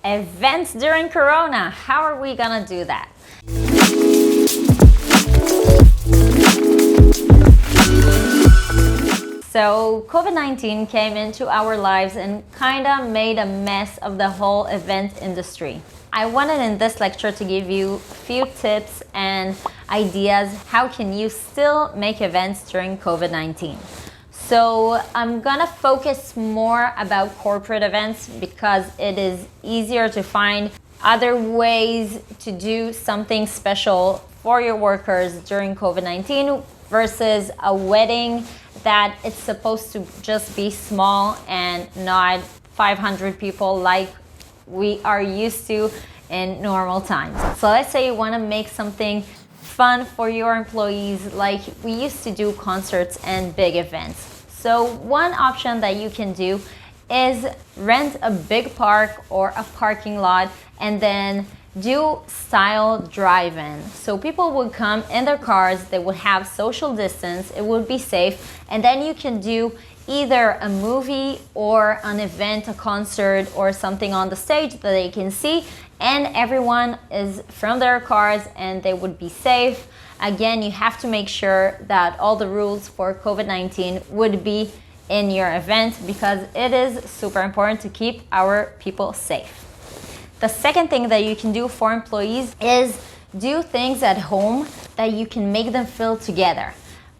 Events during Corona, how are we gonna do that? So COVID-19 came into our lives and kinda made a mess of the whole event industry. I wanted in this lecture to give you a few tips and ideas how can you still make events during COVID-19. So I'm gonna focus more about corporate events because it is easier to find other ways to do something special for your workers during COVID-19 versus a wedding that it's supposed to just be small and not 500 people like we are used to in normal times. So let's say you want to make something fun for your employees like we used to do concerts and big events. So one option that you can do is rent a big park or a parking lot and then do style drive-in. So people would come in their cars, they would have social distance, it would be safe, and then you can do either a movie or an event, a concert or something on the stage that they can see, and everyone is from their cars and they would be safe. Again, you have to make sure that all the rules for COVID-19 would be in your event because it is super important to keep our people safe. The second thing that you can do for employees is do things at home that you can make them feel together.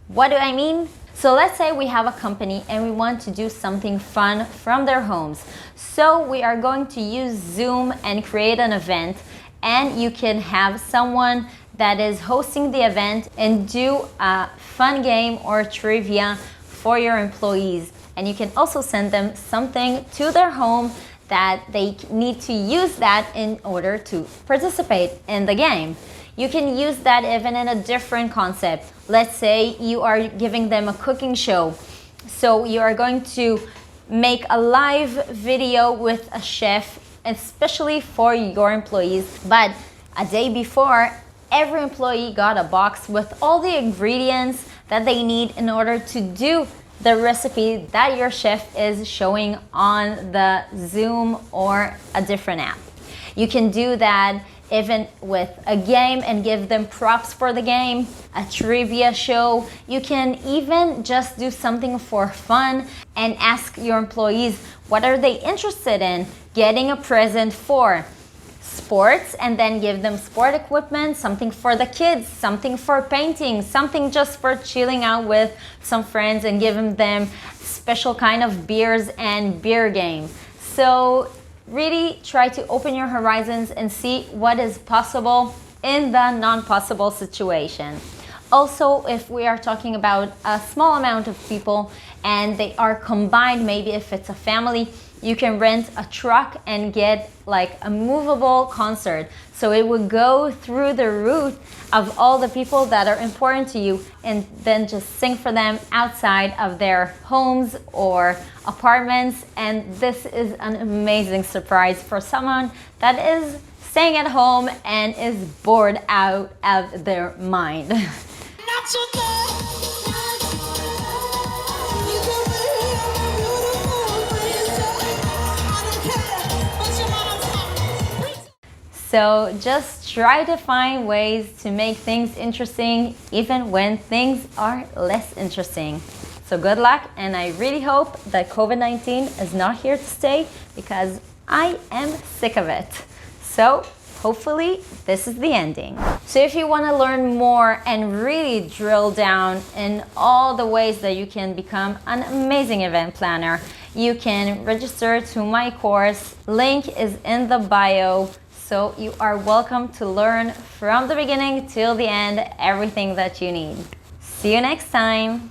What do I mean? So let's say we have a company and we want to do something fun from their homes. So we are going to use Zoom and create an event, and you can have someone that is hosting the event and do a fun game or trivia for your employees. And you can also send them something to their home that they need to use that in order to participate in the game. You can use that even in a different concept. Let's say you are giving them a cooking show. So you are going to make a live video with a chef, especially for your employees. But a day before, every employee got a box with all the ingredients that they need in order to do the recipe that your chef is showing on the Zoom or a different app. You can do that even with a game and give them props for the game, a trivia show. You can even just do something for fun and ask your employees what are they interested in getting a present for. Sports, and then give them sport equipment, something for the kids, something for painting, something just for chilling out with some friends and giving them special kind of beers and beer games. So really try to open your horizons and see what is possible in the non-possible situation. Also, if we are talking about a small amount of people and they are combined, maybe if it's a family, you can rent a truck and get like a movable concert. So it would go through the route of all the people that are important to you and then just sing for them outside of their homes or apartments. And this is an amazing surprise for someone that is staying at home and is bored out of their mind. Not so bad. So just try to find ways to make things interesting even when things are less interesting. So good luck, and I really hope that COVID-19 is not here to stay because I am sick of it. So hopefully this is the ending. So if you want to learn more and really drill down in all the ways that you can become an amazing event planner, you can register to my course. Link is in the bio. So you are welcome to learn from the beginning till the end everything that you need. See you next time.